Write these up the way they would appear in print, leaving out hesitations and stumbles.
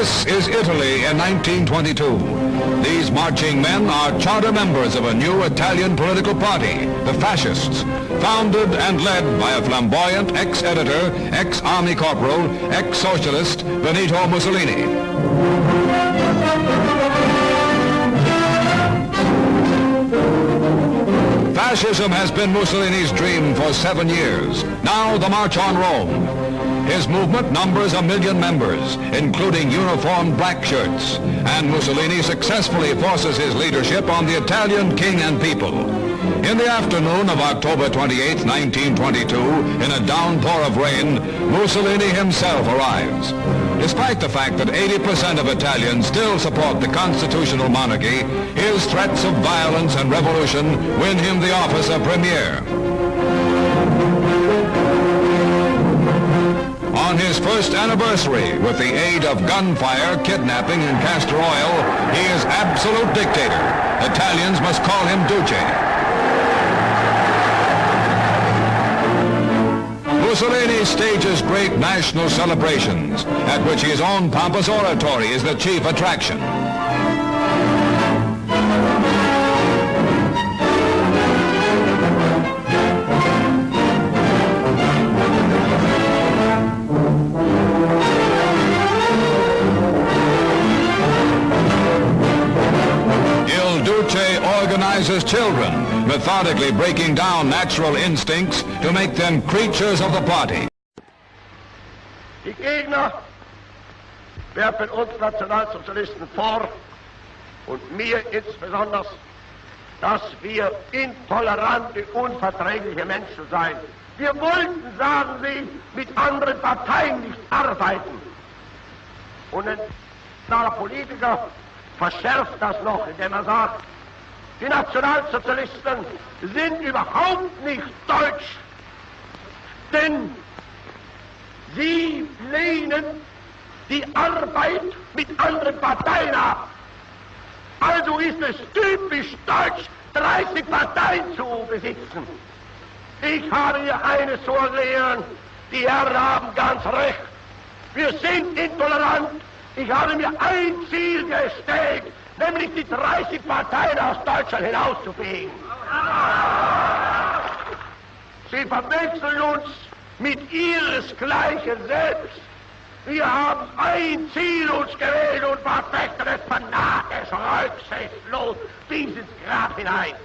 This is Italy in 1922. These marching men are charter members of a new Italian political party, the Fascists, founded and led by a flamboyant ex-editor, ex-army corporal, ex-socialist, Benito Mussolini. Fascism has been Mussolini's dream for 7 years. Now the March on Rome. His movement numbers 1 million members, including uniformed black shirts, and Mussolini successfully forces his leadership on the Italian king and people. In the afternoon of October 28, 1922, in a downpour of rain, Mussolini himself arrives. Despite the fact that 80% of Italians still support the constitutional monarchy, his threats of violence and revolution win him the office of premier. On his first anniversary, with the aid of gunfire, kidnapping, and castor oil, he is absolute dictator. Italians must call him Duce. Mussolini stages great national celebrations, at which his own pompous oratory is the chief attraction. Organizes children, methodically breaking down natural instincts to make them creatures of the party. Die Gegner werfen uns Nationalsozialisten vor, und mir insbesondere, dass wir intolerante, unverträgliche Menschen seien. Wir wollten, sagen sie, mit anderen Parteien nicht arbeiten. Und ein Politiker verschärft das noch, indem er sagt, die Nationalsozialisten sind überhaupt nicht deutsch, denn sie lehnen die Arbeit mit anderen Parteien ab. Also ist es typisch deutsch, 30 Parteien zu besitzen. Ich habe hier eines zu erklären, die Herren haben ganz recht. Wir sind intolerant. Ich habe mir ein Ziel gestellt, nämlich die 30 Parteien aus Deutschland hinauszufegen. Sie verwechseln uns mit ihresgleichen selbst. Wir haben ein Ziel uns gewählt und verfechten es fanatisch, rücksichtslos bis ins Grab hinein.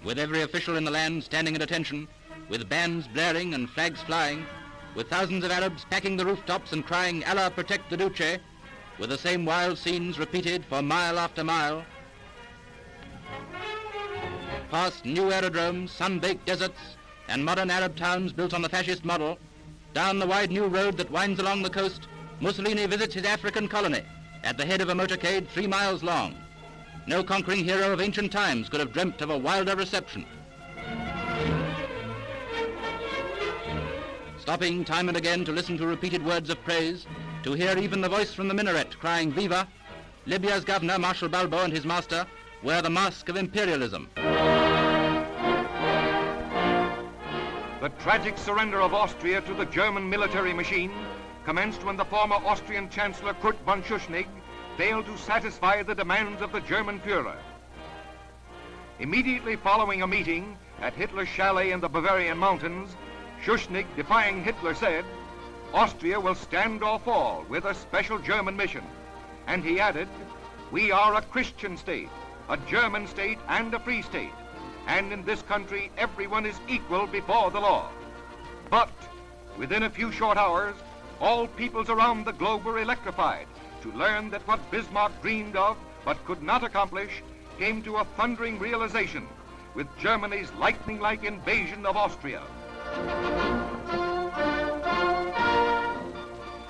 With every official in the land standing at attention, with bands blaring and flags flying, with thousands of Arabs packing the rooftops and crying, Allah protect the Duce, with the same wild scenes repeated for mile after mile, past new aerodromes, sun-baked deserts, and modern Arab towns built on the fascist model, down the wide new road that winds along the coast, Mussolini visits his African colony at the head of a motorcade 3 miles long. No conquering hero of ancient times could have dreamt of a wilder reception. Stopping time and again to listen to repeated words of praise, to hear even the voice from the minaret crying Viva, Libya's governor, Marshal Balbo, and his master wear the mask of imperialism. The tragic surrender of Austria to the German military machine commenced when the former Austrian Chancellor Kurt von Schuschnigg failed to satisfy the demands of the German Führer. Immediately following a meeting at Hitler's chalet in the Bavarian mountains, Schuschnigg, defying Hitler, said, "Austria will stand or fall with a special German mission." And he added, "We are a Christian state, a German state and a free state, and in this country everyone is equal before the law." But within a few short hours, all peoples around the globe were electrified to learn that what Bismarck dreamed of but could not accomplish came to a thundering realization with Germany's lightning-like invasion of Austria.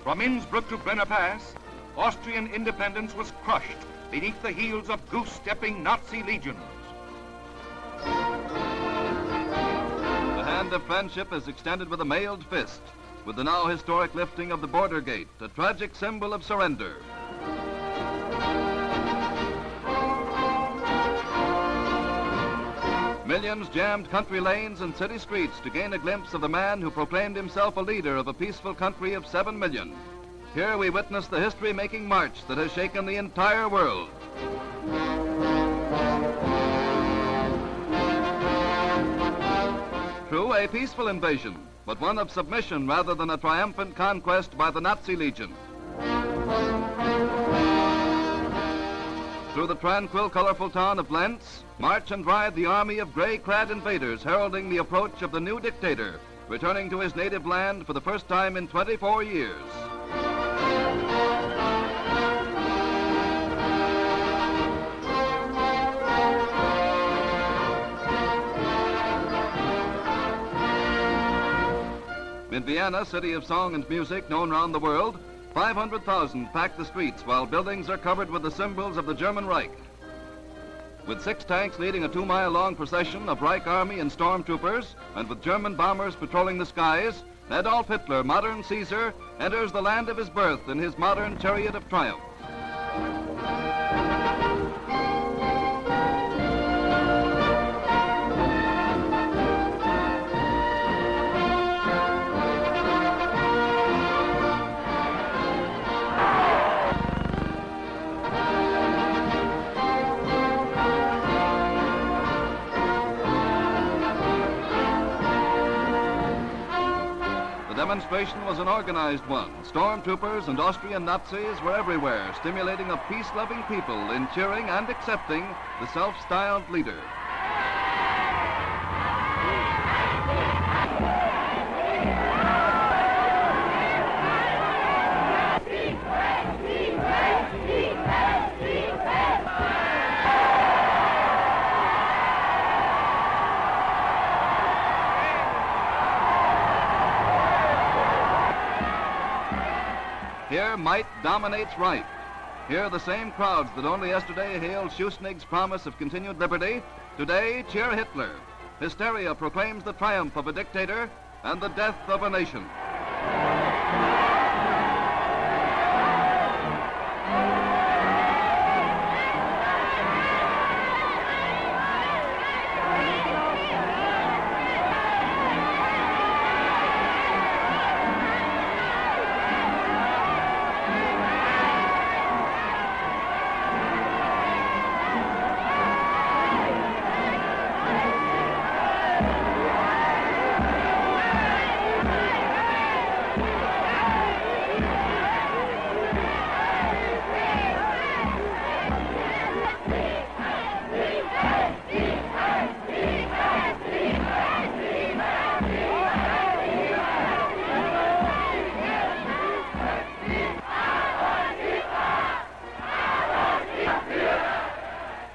From Innsbruck to Brenner Pass, Austrian independence was crushed beneath the heels of goose-stepping Nazi legions. The hand of friendship is extended with a mailed fist, with the now historic lifting of the border gate, a tragic symbol of surrender. Millions jammed country lanes and city streets to gain a glimpse of the man who proclaimed himself a leader of a peaceful country of 7 million. Here we witness the history-making march that has shaken the entire world. True, a peaceful invasion, but one of submission rather than a triumphant conquest by the Nazi Legion. Through the tranquil, colorful town of Lentz, march and ride the army of gray-clad invaders heralding the approach of the new dictator, returning to his native land for the first time in 24 years. In Vienna, city of song and music known round the world, 500,000 pack the streets while buildings are covered with the symbols of the German Reich. With 6 tanks leading a 2-mile-long procession of Reich army and stormtroopers, and with German bombers patrolling the skies, Adolf Hitler, modern Caesar, enters the land of his birth in his modern chariot of triumph. The demonstration was an organized one. Stormtroopers and Austrian Nazis were everywhere, stimulating a peace-loving people in cheering and accepting the self-styled leader. Here might dominates right. Here the same crowds that only yesterday hailed Schuschnigg's promise of continued liberty, today cheer Hitler. Hysteria proclaims the triumph of a dictator and the death of a nation.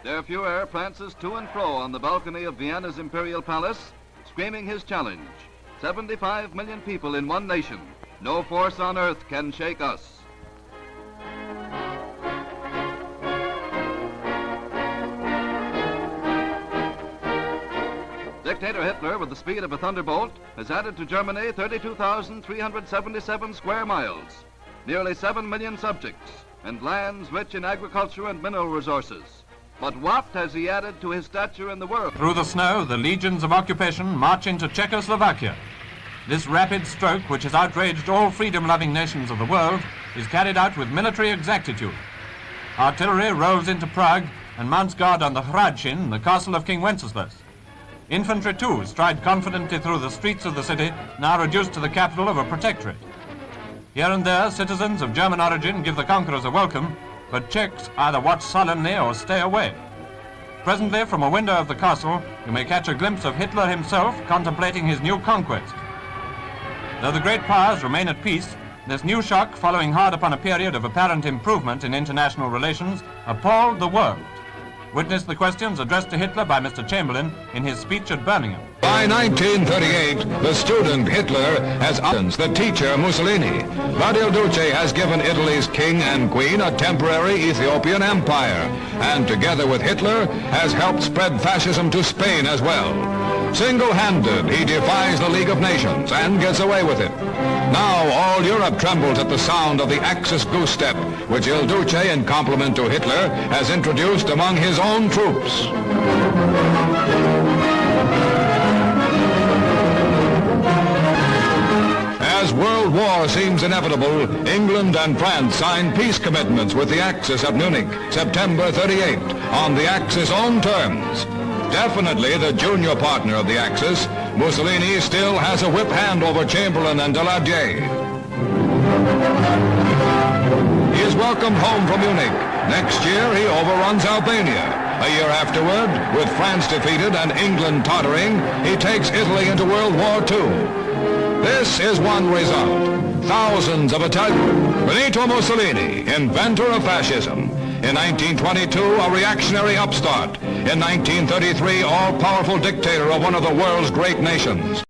Der Fuhrer prances to and fro on the balcony of Vienna's imperial palace, screaming his challenge. 75 million people in one nation. No force on earth can shake us. Dictator Hitler, with the speed of a thunderbolt, has added to Germany 32,377 square miles, nearly 7 million subjects, and lands rich in agriculture and mineral resources. But what has he added to his stature in the world? Through the snow, the legions of occupation march into Czechoslovakia. This rapid stroke, which has outraged all freedom-loving nations of the world, is carried out with military exactitude. Artillery rolls into Prague and mounts guard on the Hradčin, the castle of King Wenceslas. Infantry, too, stride confidently through the streets of the city, now reduced to the capital of a protectorate. Here and there, citizens of German origin give the conquerors a welcome, but Czechs either watch sullenly or stay away. Presently, from a window of the castle, you may catch a glimpse of Hitler himself contemplating his new conquest. Though the great powers remain at peace, this new shock, following hard upon a period of apparent improvement in international relations, appalled the world. Witness the questions addressed to Hitler by Mr. Chamberlain in his speech at Birmingham. By 1938, the student Hitler has outdanced the teacher Mussolini. But Il Duce has given Italy's king and queen a temporary Ethiopian empire, and together with Hitler has helped spread fascism to Spain as well. Single-handed, he defies the League of Nations and gets away with it. Now all Europe trembles at the sound of the Axis goose step, which Il Duce, in compliment to Hitler, has introduced among his own troops. As World World War seems inevitable, England and France signed peace commitments with the Axis at Munich, September 38, on the Axis' own terms. Definitely the junior partner of the Axis, Mussolini still has a whip hand over Chamberlain and Daladier. He is welcomed home from Munich. Next year he overruns Albania. A year afterward, with France defeated and England tottering, he takes Italy into World War II. This is one result. Thousands of Italians. Benito Mussolini, inventor of fascism. In 1922, a reactionary upstart. In 1933, all-powerful dictator of one of the world's great nations.